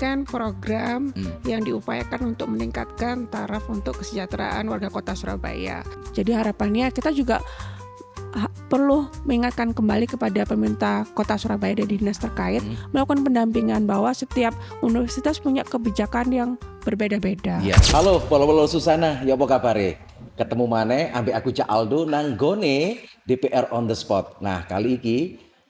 kan program Hmm. yang diupayakan untuk meningkatkan taraf untuk kesejahteraan warga Kota Surabaya. Jadi harapannya kita juga perlu mengingatkan kembali kepada pemerintah Kota Surabaya dan dinas terkait melakukan pendampingan bahwa setiap universitas punya kebijakan yang berbeda-beda. Iya. Halo, polo-polo Susana, ya apa kabare? Ketemu maneh ambek aku Cak Aldo nang gone DPR on the spot. Nah, kali ini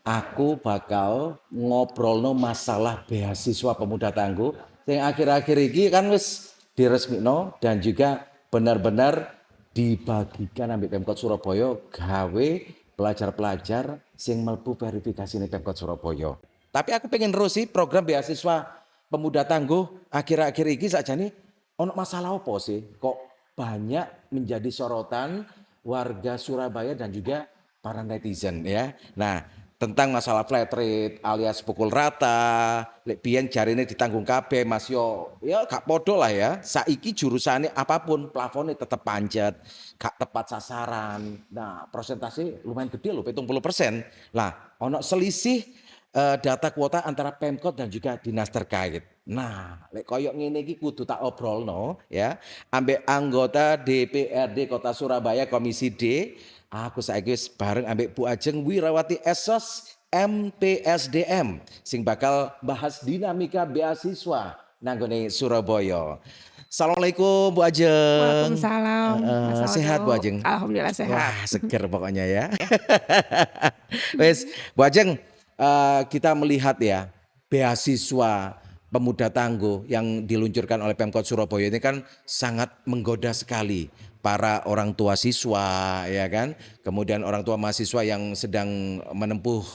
aku bakal ngobrolno masalah beasiswa pemuda tangguh yang akhir-akhir ini kan wis diresmino dan juga benar-benar dibagikan ambek Pemkot Surabaya gawe pelajar-pelajar sing mlebu verifikasi ning Pemkot Surabaya. Tapi aku pengen terus sih program beasiswa pemuda tangguh akhir-akhir ini sakjane ono masalah apa sih? Kok banyak menjadi sorotan warga Surabaya dan juga para netizen ya. Nah, tentang masalah flat rate alias pukul rata, lek biyen jarine ditanggung kabeh Mas yo, ya gak podo lah ya. Saiki jurusane apapun plafonnya tetap pancet, gak tepat sasaran. Nah, persentase lumayan gede loh, 70%. Lah, ono selisih data kuota antara Pemkot dan juga dinas terkait. Nah, lek koyok ngene iki kudu tak obrolno ya, ambek anggota DPRD Kota Surabaya Komisi D. Aku saiki wis bareng ambek Bu Ajeng Wirawati Esos MPSDM sing bakal bahas dinamika beasiswa nanggone Surabaya. Assalamualaikum Bu Ajeng. Waalaikumsalam, Mas Sehat Bu Aldo. Ajeng? Alhamdulillah sehat. Wah, seger pokoknya ya. Ya. Wes, Bu Ajeng, kita melihat ya beasiswa pemuda tangguh yang diluncurkan oleh Pemkot Surabaya ini kan sangat menggoda sekali para orang tua siswa ya kan, kemudian orang tua mahasiswa yang sedang menempuh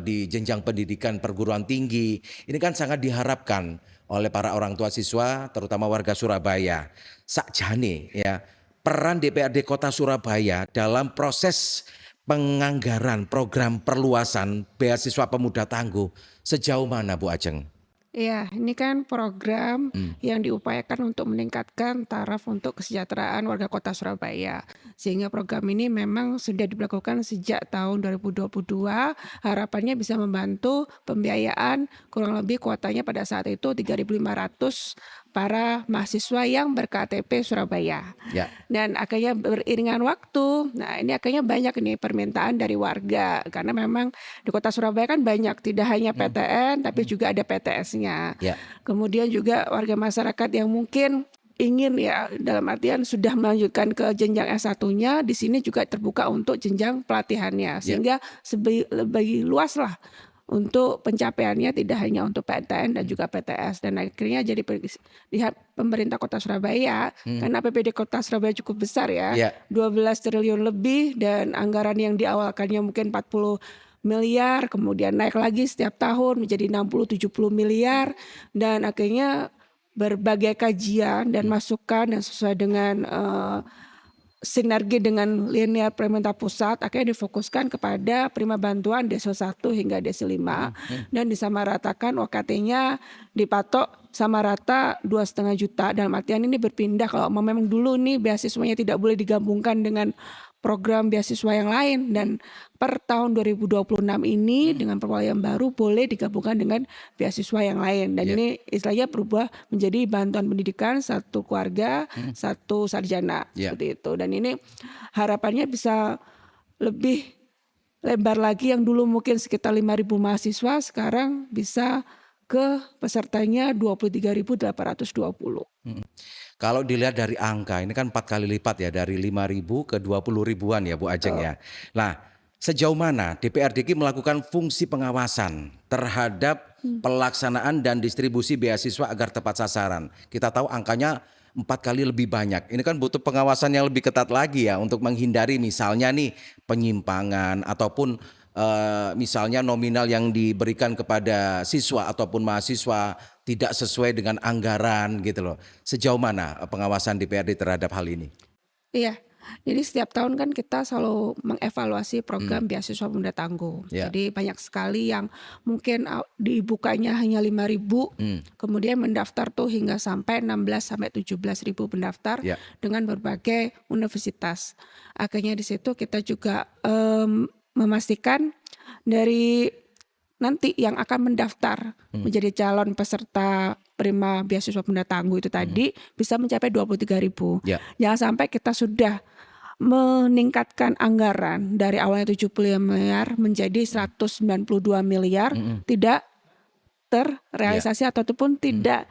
di jenjang pendidikan perguruan tinggi. Ini kan sangat diharapkan oleh para orang tua siswa terutama warga Surabaya. Sakjane ya, peran DPRD Kota Surabaya dalam proses penganggaran program perluasan beasiswa pemuda tangguh sejauh mana Bu Ajeng? Iya, ini kan program Hmm. yang diupayakan untuk meningkatkan taraf untuk kesejahteraan warga Kota Surabaya. Sehingga program ini memang sudah dilakukan sejak tahun 2022. Harapannya bisa membantu pembiayaan kurang lebih kuotanya pada saat itu 3.500 para mahasiswa yang ber-KTP Surabaya. Ya. Dan akhirnya beriringan waktu, nah ini akhirnya banyak nih permintaan dari warga karena memang di Kota Surabaya kan banyak, tidak hanya PTN tapi juga ada PTS-nya. Ya. Kemudian juga warga masyarakat yang mungkin ingin ya dalam artian sudah melanjutkan ke jenjang S1-nya, di sini juga terbuka untuk jenjang pelatihannya sehingga lebih luas lah untuk pencapaiannya, tidak hanya untuk PTN dan juga PTS. Dan akhirnya jadi lihat pemerintah Kota Surabaya karena APBD Kota Surabaya cukup besar ya, Ya. 12 triliun lebih dan anggaran yang diawalkannya mungkin 40 miliar kemudian naik lagi setiap tahun menjadi 60-70 miliar dan akhirnya berbagai kajian dan masukan dan sesuai dengan sinergi dengan linear pemerintah pusat akhirnya difokuskan kepada prima bantuan desil 1 hingga desil 5 dan disamaratakan UKT-nya dipatok sama rata 2,5 juta. Dalam artian ini berpindah kalau memang dulu nih beasiswanya tidak boleh digabungkan dengan program beasiswa yang lain dan per tahun 2026 ini dengan perwalian baru boleh digabungkan dengan beasiswa yang lain dan ini istilahnya berubah menjadi bantuan pendidikan satu keluarga satu sarjana seperti itu dan ini harapannya bisa lebih lebar lagi yang dulu mungkin sekitar 5.000 mahasiswa sekarang bisa ke pesertanya 23.820. Kalau dilihat dari angka ini kan 4 kali lipat ya dari 5.000 ke 20 ribuan ya Bu Ajeng ya. Nah, sejauh mana DPRD melakukan fungsi pengawasan terhadap pelaksanaan dan distribusi beasiswa agar tepat sasaran? Kita tahu angkanya 4 kali lebih banyak. Ini kan butuh pengawasan yang lebih ketat lagi ya untuk menghindari misalnya nih penyimpangan ataupun misalnya nominal yang diberikan kepada siswa ataupun mahasiswa tidak sesuai dengan anggaran gitu loh. Sejauh mana pengawasan DPRD terhadap hal ini? Iya, jadi setiap tahun kan kita selalu mengevaluasi program beasiswa pemuda tangguh. Jadi banyak sekali yang mungkin dibukanya hanya 5.000, kemudian mendaftar tuh hingga sampai 16-17.000 pendaftar dengan berbagai universitas. Akhirnya di situ kita juga memastikan dari nanti yang akan mendaftar menjadi calon peserta Prima Beasiswa Penunda Tangguh itu tadi bisa mencapai 23.000. Ya. Jangan sampai kita sudah meningkatkan anggaran dari awalnya 70 miliar menjadi 192 miliar tidak terrealisasi ataupun tidak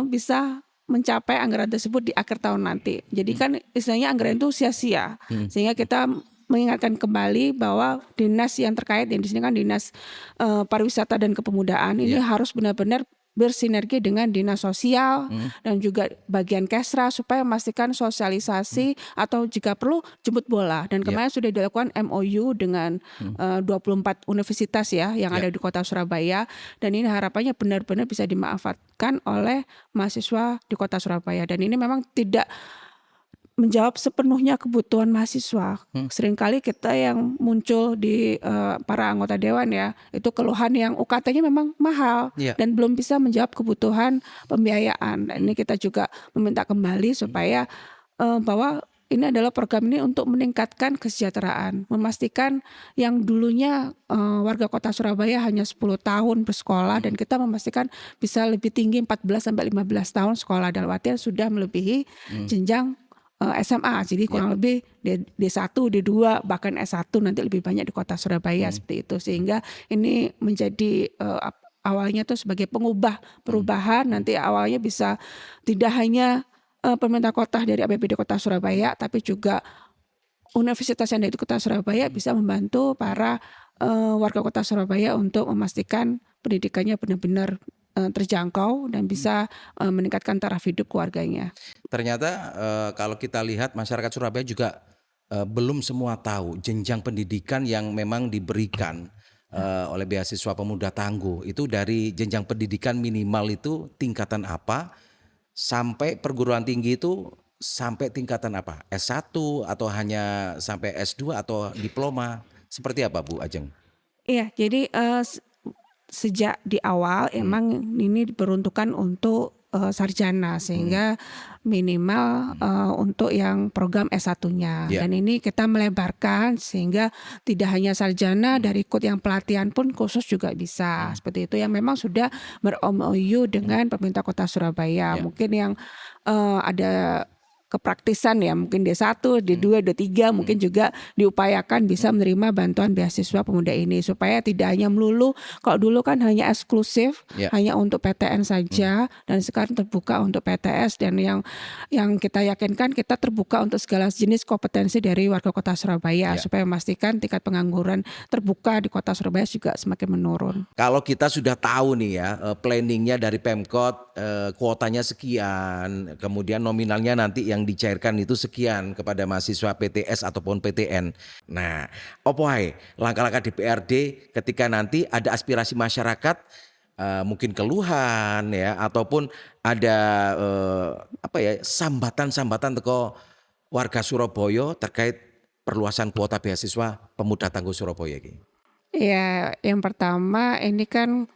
bisa mencapai anggaran tersebut di akhir tahun nanti. Jadi kan istilahnya anggaran itu sia-sia. Sehingga kita mengingatkan kembali bahwa dinas yang terkait, yang di sini kan dinas pariwisata dan kepemudaan ini harus benar-benar bersinergi dengan dinas sosial dan juga bagian Kesra supaya memastikan sosialisasi atau jika perlu jemput bola. Dan kemarin sudah dilakukan MOU dengan 24 universitas ya yang ada di kota Surabaya, dan ini harapannya benar-benar bisa dimanfaatkan oleh mahasiswa di kota Surabaya. Dan ini memang tidak menjawab sepenuhnya kebutuhan mahasiswa. Seringkali kita yang muncul di para anggota dewan ya, itu keluhan yang UKT-nya memang mahal dan belum bisa menjawab kebutuhan pembiayaan. Dan ini kita juga meminta kembali supaya bahwa ini adalah program ini untuk meningkatkan kesejahteraan, memastikan yang dulunya warga kota Surabaya hanya 10 tahun bersekolah dan kita memastikan bisa lebih tinggi 14 sampai 15 tahun sekolah, dalam artian sudah melebihi jenjang SMA, jadi kurang lebih D1, D2, bahkan S1 nanti lebih banyak di kota Surabaya seperti itu. Sehingga ini menjadi awalnya tuh sebagai perubahan, nanti awalnya bisa tidak hanya pemerintah kota dari APBD Kota Surabaya, tapi juga universitas yang ada di Kota Surabaya bisa membantu para warga Kota Surabaya untuk memastikan pendidikannya benar-benar terjangkau dan bisa meningkatkan taraf hidup keluarganya. Ternyata kalau kita lihat masyarakat Surabaya juga belum semua tahu jenjang pendidikan yang memang diberikan oleh beasiswa pemuda tangguh itu, dari jenjang pendidikan minimal itu tingkatan apa sampai perguruan tinggi itu sampai tingkatan apa, S1 atau hanya sampai S2 atau diploma, seperti apa Bu Ajeng? Iya, jadi sejak di awal emang ini diperuntukkan untuk sarjana, sehingga minimal untuk yang program S1-nya. Dan ini kita melebarkan sehingga tidak hanya sarjana, dari ikut yang pelatihan pun khusus juga bisa. Seperti itu, yang memang sudah ber-MOU dengan pemerintah Kota Surabaya. Mungkin yang ada kepraktisan ya, mungkin D1, D2, D3 mungkin juga diupayakan bisa menerima bantuan beasiswa pemuda ini, supaya tidak hanya melulu, kalau dulu kan hanya eksklusif hanya untuk PTN saja, dan sekarang terbuka untuk PTS, dan yang kita yakinkan kita terbuka untuk segala jenis kompetensi dari warga Kota Surabaya supaya memastikan tingkat pengangguran terbuka di Kota Surabaya juga semakin menurun. Kalau kita sudah tahu nih ya planningnya dari Pemkot, kuotanya sekian, kemudian nominalnya nanti yang dicairkan itu sekian kepada mahasiswa PTS ataupun PTN. Nah, opo ae langkah-langkah DPRD ketika nanti ada aspirasi masyarakat, mungkin keluhan ya, ataupun ada sambatan-sambatan teko warga Surabaya terkait perluasan kuota beasiswa pemuda tangguh Surabaya iki. Ya, yang pertama ini kan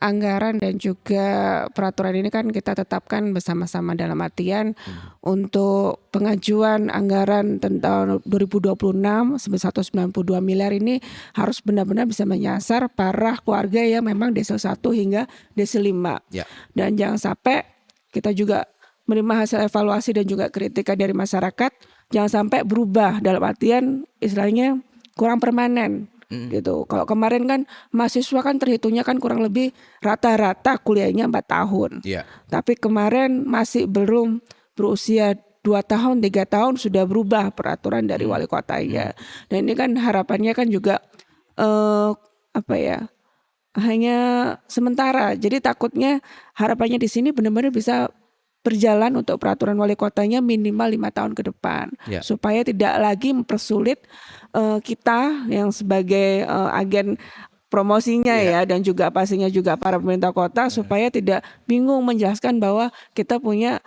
anggaran dan juga peraturan ini kan kita tetapkan bersama-sama, dalam artian untuk pengajuan anggaran tentang 2026 sebesar 192 miliar ini harus benar-benar bisa menyasar para keluarga yang memang desil 1 hingga desil 5. Dan jangan sampai kita juga menerima hasil evaluasi dan juga kritika dari masyarakat, jangan sampai berubah, dalam artian istilahnya kurang permanen. Gitu. Kalau kemarin kan mahasiswa kan terhitungnya kan kurang lebih rata-rata kuliahnya 4 tahun. Tapi kemarin masih belum berusia 2 tahun, 3 tahun sudah berubah peraturan dari wali kotanya. Dan ini kan harapannya kan juga hanya sementara. Jadi takutnya harapannya di sini benar-benar bisa berjalan untuk peraturan wali kotanya minimal 5 tahun ke depan, supaya tidak lagi mempersulit kita yang sebagai agen promosinya ya, dan juga pastinya juga para pemerintah kota, supaya tidak bingung menjelaskan bahwa kita punya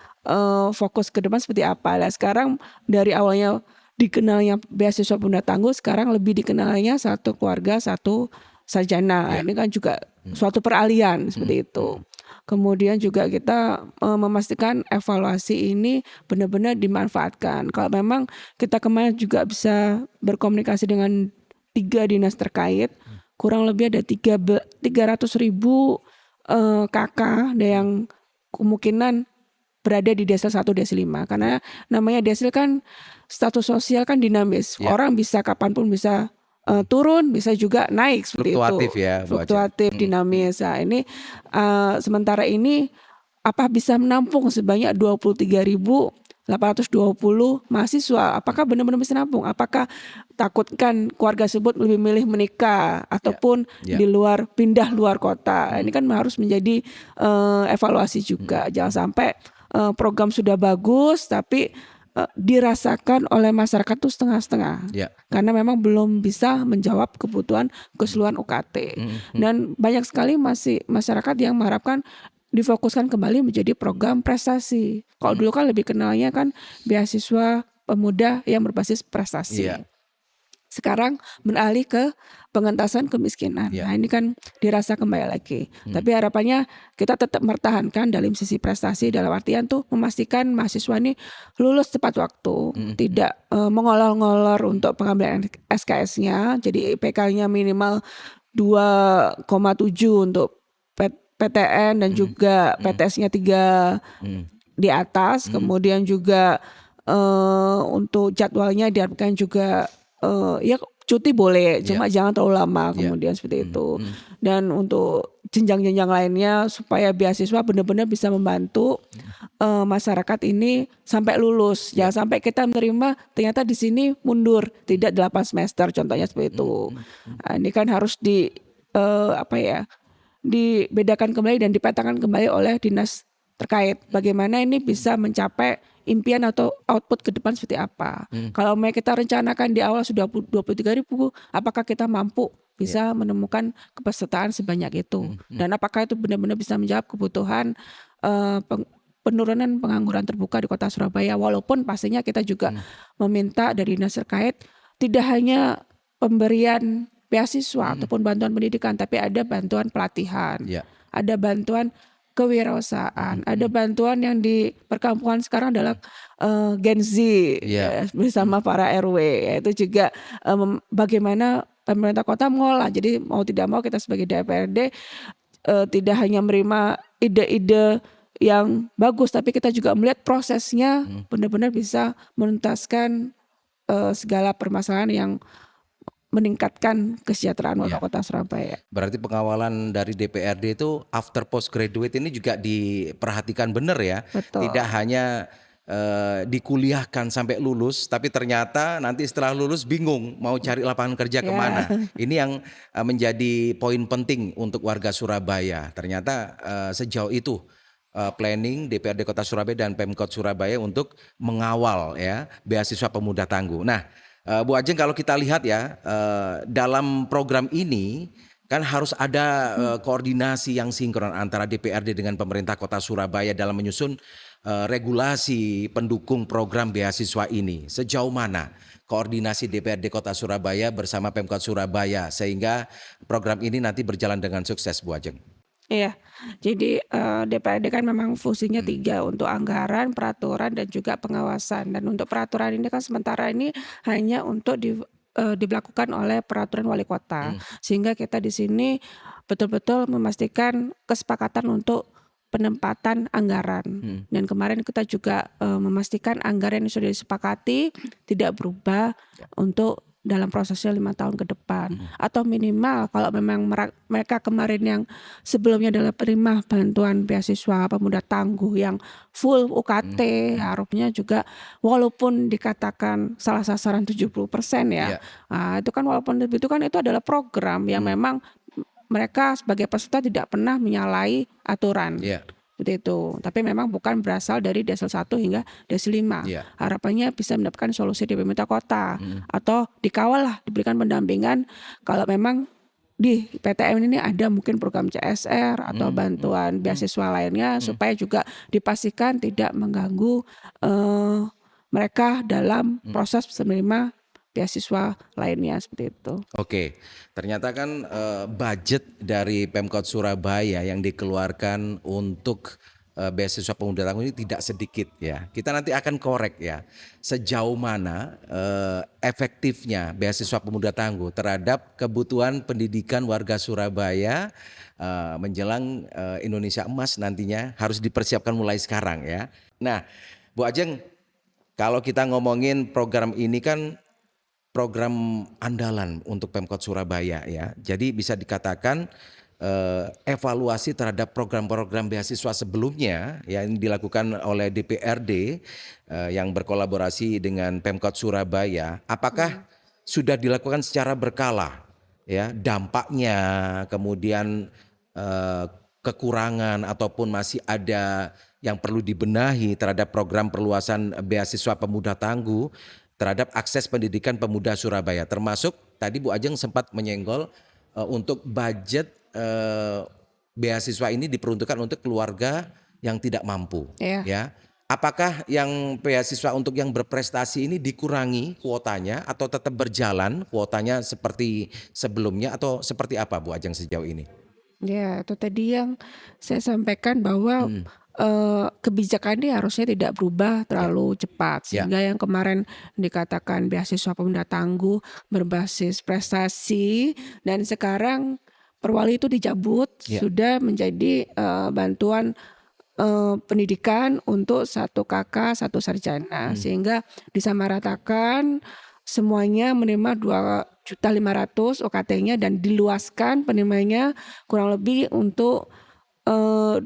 fokus ke depan seperti apa. Nah, sekarang dari awalnya dikenalnya beasiswa pemuda tangguh, sekarang lebih dikenalnya satu keluarga satu sarjana. Ini kan juga suatu peralihan seperti itu. Kemudian juga kita memastikan evaluasi ini benar-benar dimanfaatkan. Kalau memang kita kemarin juga bisa berkomunikasi dengan 3 dinas terkait, kurang lebih ada 300.000 kakak yang kemungkinan berada di desil 1, desil 5. Karena namanya desil kan status sosial kan dinamis. Ya. Orang bisa kapanpun bisa turun, bisa juga naik seperti Fluktuatif itu. ya, Bu Ajeng. Fluktuatif, dinamis. Nah, ini sementara ini apa bisa menampung sebanyak 23.820 mahasiswa? Apakah benar-benar bisa menampung? Apakah takutkan keluarga tersebut lebih milih menikah ataupun Ya. di luar, pindah luar kota? Ini kan harus menjadi evaluasi juga. Jangan sampai program sudah bagus tapi dirasakan oleh masyarakat tuh setengah-setengah. Ya. Karena memang belum bisa menjawab kebutuhan keseluruhan UKT. Dan banyak sekali masih masyarakat yang mengharapkan difokuskan kembali menjadi program prestasi. Kalau dulu kan lebih kenalnya kan beasiswa pemuda yang berbasis prestasi. Iya. Sekarang beralih ke pengentasan kemiskinan. Ya. Nah, ini kan dirasa kembali lagi. Tapi harapannya kita tetap mempertahankan dalam sisi prestasi, dalam artian tuh memastikan mahasiswa ini lulus tepat waktu, tidak mengolor-ngolor untuk pengambilan SKS-nya. Jadi IPK-nya minimal 2,7 untuk PTN dan juga PTS-nya 3 di atas. Kemudian juga untuk jadwalnya diharapkan juga ya cuti boleh, cuma jangan terlalu lama kemudian seperti itu. Dan untuk jenjang-jenjang lainnya supaya beasiswa benar-benar bisa membantu masyarakat ini sampai lulus. Jangan sampai kita menerima ternyata di sini mundur, tidak 8 semester contohnya seperti itu. Nah, ini kan harus dibedakan kembali dan dipetakan kembali oleh dinas terkait. Bagaimana ini bisa mencapai impian atau output ke depan seperti apa. Kalau kita rencanakan di awal sudah 23.000, apakah kita mampu bisa menemukan kepesertaan sebanyak itu. Dan apakah itu benar-benar bisa menjawab kebutuhan penurunan pengangguran terbuka di kota Surabaya. Walaupun pastinya kita juga meminta dari dinas terkait tidak hanya pemberian beasiswa ataupun bantuan pendidikan, tapi ada bantuan pelatihan, ada bantuan kewirausahaan, ada bantuan yang di perkampungan sekarang adalah Gen Z bersama para RW, yaitu juga bagaimana pemerintah kota mengolah. Jadi mau tidak mau kita sebagai DPRD tidak hanya menerima ide-ide yang bagus, tapi kita juga melihat prosesnya benar-benar bisa menuntaskan segala permasalahan yang meningkatkan kesejahteraan warga kota Surabaya. Berarti pengawalan dari DPRD itu after postgraduate ini juga diperhatikan benar ya. Betul. Tidak hanya dikuliahkan sampai lulus, tapi ternyata nanti setelah lulus bingung mau cari lapangan kerja kemana. Ini yang menjadi poin penting untuk warga Surabaya. Ternyata sejauh itu planning DPRD Kota Surabaya dan Pemkot Surabaya untuk mengawal ya beasiswa pemuda tangguh. Nah, Bu Ajeng, kalau kita lihat ya dalam program ini kan harus ada koordinasi yang sinkron antara DPRD dengan pemerintah Kota Surabaya dalam menyusun regulasi pendukung program beasiswa ini. Sejauh mana koordinasi DPRD Kota Surabaya bersama Pemkot Surabaya sehingga program ini nanti berjalan dengan sukses, Bu Ajeng? Iya, jadi DPRD kan memang fungsinya 3 untuk anggaran, peraturan dan juga pengawasan. Dan untuk peraturan ini kan sementara ini hanya untuk diberlakukan oleh peraturan wali kota. Sehingga kita di sini betul-betul memastikan kesepakatan untuk penempatan anggaran. Dan kemarin kita juga memastikan anggaran yang sudah disepakati tidak berubah untuk dalam prosesnya 5 tahun ke depan. Atau minimal kalau memang mereka kemarin yang sebelumnya adalah penerima bantuan beasiswa pemuda tangguh yang full UKT, harusnya juga walaupun dikatakan salah sasaran 70% ya. Nah, itu kan walaupun itu kan itu adalah program yang memang mereka sebagai peserta tidak pernah menyalahi aturan. Seperti itu. Tapi memang bukan berasal dari desil 1 hingga desil 5. Harapannya bisa mendapatkan solusi dari pemerintah kota atau dikawal lah, diberikan pendampingan kalau memang di PTM ini ada mungkin program CSR atau bantuan beasiswa lainnya supaya juga dipastikan tidak mengganggu mereka dalam proses menerima beasiswa lainnya seperti itu. Oke, ternyata kan budget dari Pemkot Surabaya yang dikeluarkan untuk beasiswa pemuda tangguh ini tidak sedikit ya. Kita nanti akan korek ya sejauh mana efektifnya beasiswa pemuda tangguh terhadap kebutuhan pendidikan warga Surabaya menjelang Indonesia Emas nantinya harus dipersiapkan mulai sekarang ya. Nah, Bu Ajeng, kalau kita ngomongin program ini kan program andalan untuk Pemkot Surabaya ya. Jadi bisa dikatakan evaluasi terhadap program-program beasiswa sebelumnya yang dilakukan oleh DPRD yang berkolaborasi dengan Pemkot Surabaya, apakah sudah dilakukan secara berkala ya dampaknya, kemudian eh, kekurangan ataupun masih ada yang perlu dibenahi terhadap program perluasan beasiswa pemuda tangguh terhadap akses pendidikan pemuda Surabaya, termasuk tadi Bu Ajeng sempat menyenggol untuk budget beasiswa ini diperuntukkan untuk keluarga yang tidak mampu Ya. ya. Apakah yang beasiswa untuk yang berprestasi ini dikurangi kuotanya atau tetap berjalan kuotanya seperti sebelumnya atau seperti apa Bu Ajeng sejauh ini? Ya, itu tadi yang saya sampaikan bahwa Hmm, kebijakan ini harusnya tidak berubah ya, terlalu cepat, ya, sehingga yang kemarin dikatakan beasiswa pemuda tangguh berbasis prestasi dan sekarang Perwali itu dicabut, ya, sudah menjadi bantuan pendidikan untuk satu kakak, satu sarjana, hmm, sehingga disamaratakan semuanya menerima 2.500.000 UKT-nya dan diluaskan penerimanya kurang lebih untuk 14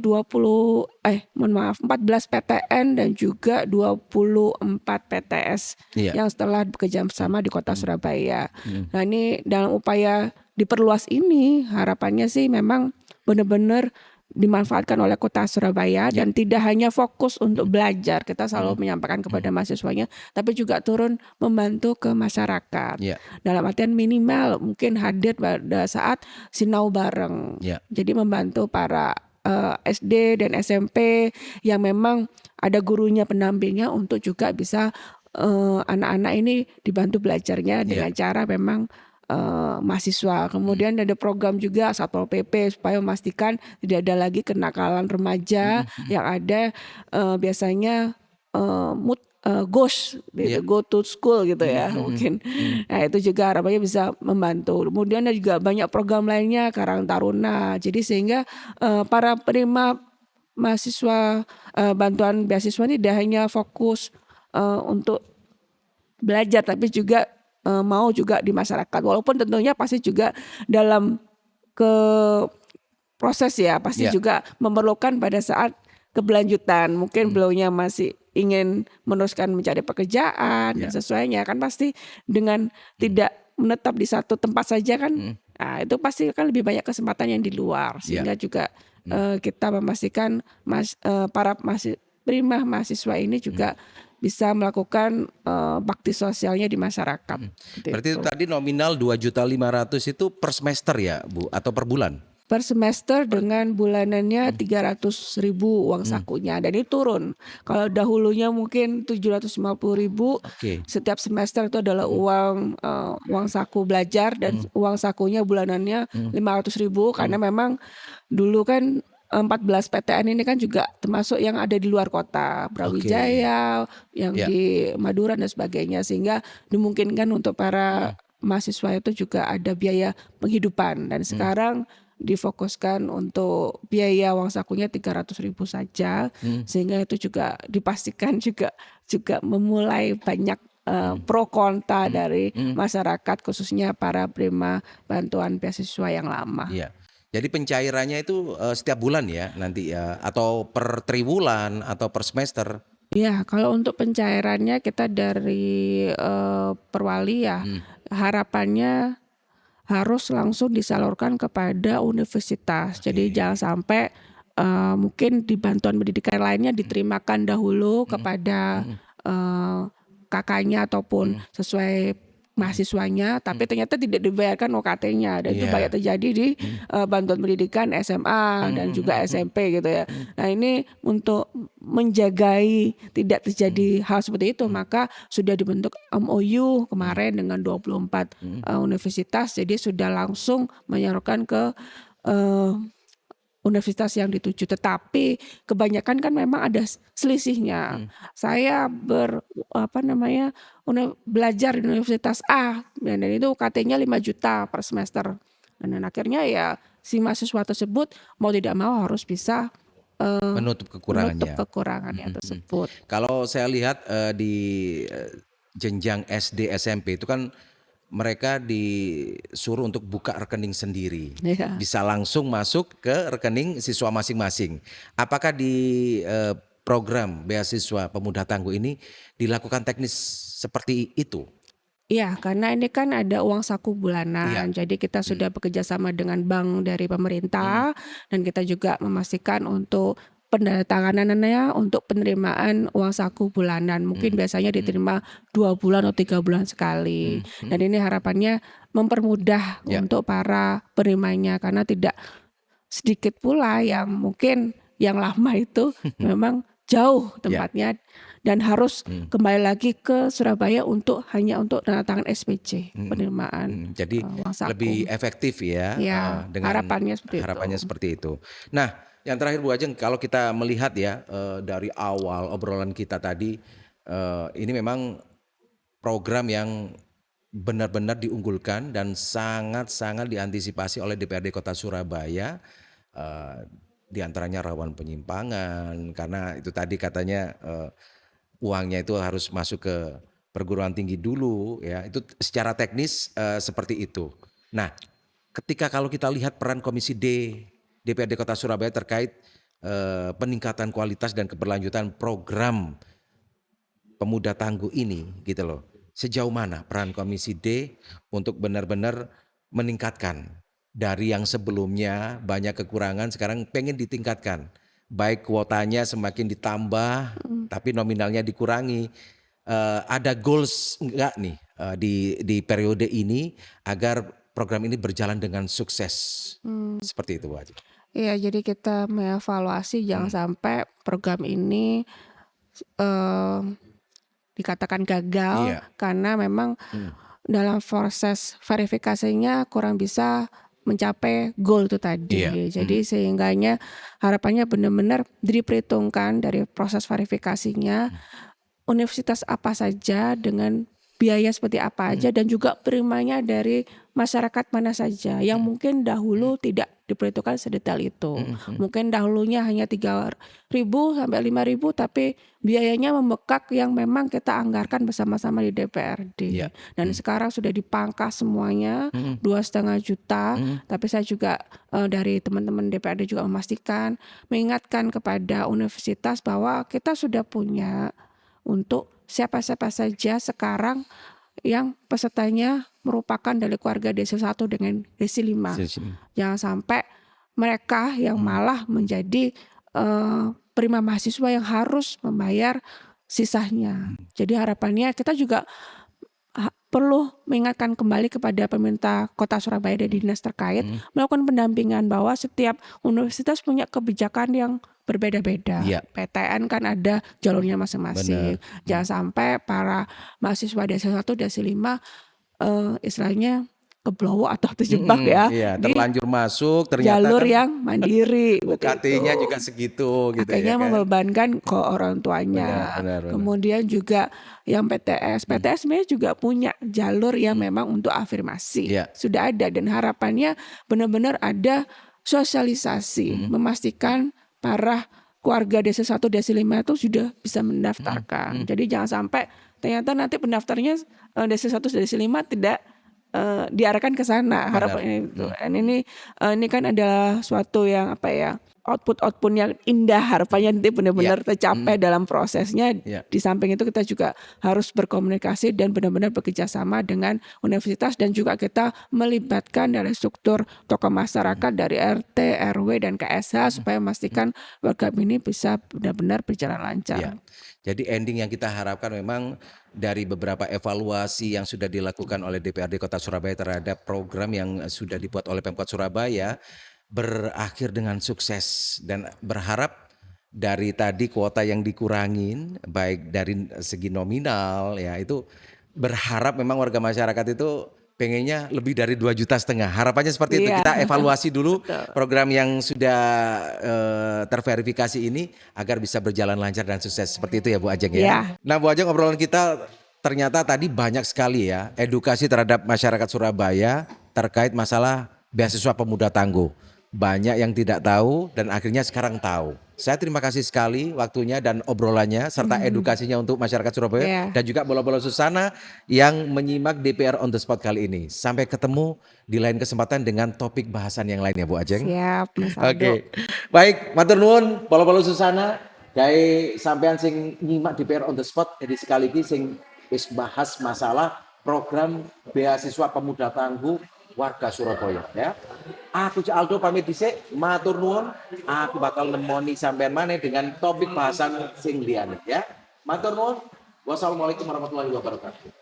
PTN dan juga 24 PTS iya, yang setelah bekerja hmm, sama di Kota hmm, Surabaya. hmm, Nah, ini dalam upaya diperluas ini harapannya sih memang benar-benar dimanfaatkan oleh Kota Surabaya ya, dan tidak hanya fokus untuk hmm, belajar. Kita hmm, selalu menyampaikan hmm, kepada mahasiswanya, tapi juga turun membantu ke masyarakat. ya, Dalam artian minimal mungkin hadir pada saat sinau bareng. ya, Jadi membantu para SD dan SMP yang memang ada gurunya pendampingnya untuk juga bisa anak-anak ini dibantu belajarnya ya, dengan cara memang mahasiswa. hmm, Kemudian ada program juga Satpol PP supaya memastikan tidak ada lagi kenakalan remaja hmm, hmm, yang ada biasanya ghost gitu, ya, go to school gitu hmm, ya hmm, hmm, mungkin. hmm, Nah, itu juga harapannya bisa membantu. Kemudian ada juga banyak program lainnya Karang Taruna. Jadi sehingga para penerima mahasiswa bantuan beasiswa ini tidak hanya fokus untuk belajar tapi juga mau juga di masyarakat. Walaupun tentunya pasti juga dalam ke proses ya pasti ya, juga memerlukan pada saat keberlanjutan. Mungkin hmm, belumnya masih ingin meneruskan mencari pekerjaan dan ya, sesuainya kan pasti dengan hmm, tidak menetap di satu tempat saja kan. hmm, Nah, itu pasti kan lebih banyak kesempatan yang di luar ya, sehingga juga hmm, kita memastikan para prima mahasiswa ini hmm, juga bisa melakukan bakti sosialnya di masyarakat. hmm. Seperti Berarti itu itu. tadi nominal 2.500.000 itu per semester ya Bu atau per bulan? Per semester Per, dengan bulanannya hmm, 300.000 uang hmm, sakunya dan ini turun. Kalau dahulunya mungkin 750.000 oke, setiap semester itu adalah hmm, uang saku belajar dan hmm, uang sakunya bulanannya hmm, 500.000 hmm, karena memang dulu kan 14 PTN ini kan juga termasuk yang ada di luar kota, oke, Brawijaya, yang ya, di Madura dan sebagainya sehingga dimungkinkan untuk para hmm, mahasiswa itu juga ada biaya penghidupan dan hmm, sekarang difokuskan untuk biaya uang sakunya 300.000 saja hmm, sehingga itu juga dipastikan juga juga memulai banyak hmm, pro kontra hmm, dari hmm, masyarakat khususnya para penerima bantuan beasiswa yang lama. iya. Jadi pencairannya itu setiap bulan ya nanti ya atau per triwulan atau per semester? Ya, kalau untuk pencairannya kita dari Perwali ya Hmm, harapannya harus langsung disalurkan kepada universitas. oke, Jadi jangan sampai mungkin di bantuan pendidikan lainnya diterimakan dahulu hmm, kepada hmm, eh, kakaknya ataupun hmm, sesuai hmm, mahasiswanya, hmm, tapi ternyata tidak dibayarkan UKT-nya dan itu banyak iya, terjadi di hmm, bantuan pendidikan SMA hmm, dan hmm, juga hmm, hmm, SMP gitu ya. hmm, Nah, ini untuk menjagai tidak hmm, terjadi hal seperti itu, hmm, maka sudah dibentuk MOU hmm, kemarin dengan 24 hmm, universitas, jadi sudah langsung menyalurkan ke eh, universitas yang dituju. Tetapi kebanyakan kan memang ada selisihnya. Saya belajar di universitas A dan itu UKT-nya 5 juta per semester. Dan akhirnya ya si mahasiswa tersebut mau tidak mau harus bisa Menutup menutup kekurangannya. kekurangannya tersebut. Kalau saya lihat di jenjang SD, SMP itu kan mereka disuruh untuk buka rekening sendiri. Ya. Bisa langsung masuk ke rekening siswa masing-masing. Apakah di program beasiswa pemuda tangguh ini dilakukan teknis seperti itu? Iya, karena ini kan ada uang saku Iya. bulanan. Jadi kita sudah bekerja sama dengan bank dari pemerintah dan kita juga memastikan untuk pendatanganannya untuk penerimaan uang saku bulanan. Mungkin biasanya diterima 2 bulan atau 3 bulan sekali. Dan ini harapannya mempermudah Ya. untuk para penerimanya karena tidak sedikit pula yang mungkin yang lama itu memang jauh tempatnya dan harus kembali lagi ke Surabaya hanya untuk tanda tangan SPC penerimaan Jadi uang saku. lebih efektif ya, Ya, dengan harapannya seperti harapannya itu. seperti itu. Nah, yang terakhir Bu Ajeng, kalau kita melihat ya dari awal obrolan kita tadi, ini memang program yang benar-benar diunggulkan dan sangat-sangat diantisipasi oleh DPRD Kota Surabaya. Di antaranya rawan penyimpangan karena itu tadi katanya uangnya itu harus masuk ke perguruan tinggi dulu ya. Itu secara teknis seperti itu. Nah, ketika kalau kita lihat peran Komisi D DPRD Kota Surabaya terkait peningkatan kualitas dan keberlanjutan program pemuda tangguh ini gitu loh. Sejauh mana peran Komisi D untuk benar-benar meningkatkan dari yang sebelumnya banyak kekurangan sekarang pengen ditingkatkan. Baik kuotanya semakin ditambah tapi nominalnya dikurangi. Ada goals enggak nih di periode ini agar program ini berjalan dengan sukses. Seperti itu Bu Haji. Iya, jadi kita mengevaluasi jangan sampai program ini dikatakan gagal Iya. karena memang dalam proses verifikasinya kurang bisa mencapai goal itu tadi. Iya. Jadi sehingganya harapannya benar-benar diperhitungkan dari proses verifikasinya universitas apa saja dengan biaya seperti apa aja dan juga penerimanya dari masyarakat mana saja yang mungkin dahulu tidak diperhitungkan sedetail itu. Mungkin dahulunya hanya 3.000 sampai 5.000 tapi biayanya membekak yang memang kita anggarkan bersama-sama di DPRD. Iya. Dan sekarang sudah dipangkas semuanya 2,5 juta. Tapi saya juga dari teman-teman DPRD juga memastikan, mengingatkan kepada universitas bahwa kita sudah punya untuk siapa-siapa saja sekarang yang pesertanya merupakan dari keluarga desa 1 dengan desa 5. Jangan sampai mereka yang malah menjadi penerima mahasiswa yang harus membayar sisanya. Jadi harapannya kita juga perlu mengingatkan kembali kepada pemerintah Kota Surabaya dan dinas terkait melakukan pendampingan bahwa setiap universitas punya kebijakan yang berbeda-beda. Iya. PTN kan ada jalurnya masing-masing. Jangan sampai para mahasiswa desa 1, desa 5 istilahnya keblowo atau terjebak ya Iya, di terlanjur masuk ternyata jalur kan yang mandiri. UKT-nya juga segitu gitu ya Akhirnya kan. membebankan ke orang tuanya. Benar. Kemudian juga yang PTS sebenarnya juga punya jalur yang memang untuk afirmasi. Iya. Sudah ada dan harapannya benar-benar ada sosialisasi memastikan para keluarga desa 1, desa 5 itu sudah bisa mendaftarkan. Jadi jangan sampai ternyata nanti pendaftarnya desa 1, desa 5 tidak diarahkan ke sana. Harapan itu. Dan ini kan adalah suatu yang output yang indah, harapannya nanti benar-benar tercapai dalam prosesnya. Iya. Di samping itu kita juga harus berkomunikasi dan benar-benar bekerja sama dengan universitas dan juga kita melibatkan dari struktur tokoh masyarakat dari RT, RW dan KSH supaya memastikan program ini bisa benar-benar berjalan lancar. Iya. Jadi ending yang kita harapkan memang dari beberapa evaluasi yang sudah dilakukan oleh DPRD Kota Surabaya terhadap program yang sudah dibuat oleh Pemkot Surabaya berakhir dengan sukses dan berharap dari tadi kuota yang dikurangin baik dari segi nominal ya itu berharap memang warga masyarakat itu pengennya lebih dari 2,5 juta. Harapannya seperti itu. Iya. Kita evaluasi dulu Betul. program yang sudah terverifikasi ini agar bisa berjalan lancar dan sukses. Seperti itu ya Bu Ajeng ya. Iya. Nah Bu Ajeng, obrolan kita ternyata tadi banyak sekali ya edukasi terhadap masyarakat Surabaya terkait masalah beasiswa pemuda tangguh. Banyak yang tidak tahu dan akhirnya sekarang tahu. Saya terima kasih sekali waktunya dan obrolannya serta edukasinya untuk masyarakat Surabaya Iya. dan juga bola-bola Susana yang menyimak DPR on the spot kali ini. Sampai ketemu di lain kesempatan dengan topik bahasan yang lainnya Bu Ajeng. Siap Mas Aldo. Oke. Baik, matur nuwun bola-bola Susana. Gawe sampean sing nyimak DPR on the spot jadi sekali lagi sing wis bahas masalah program beasiswa pemuda tangguh warga Surabaya ya. Aku Cak Aldo pamit dhisik, matur nuwun. Aku bakal nemoni sampean maneh dengan topik bahasan sing liyane ya. Matur nuwun. Wassalamualaikum warahmatullahi wabarakatuh.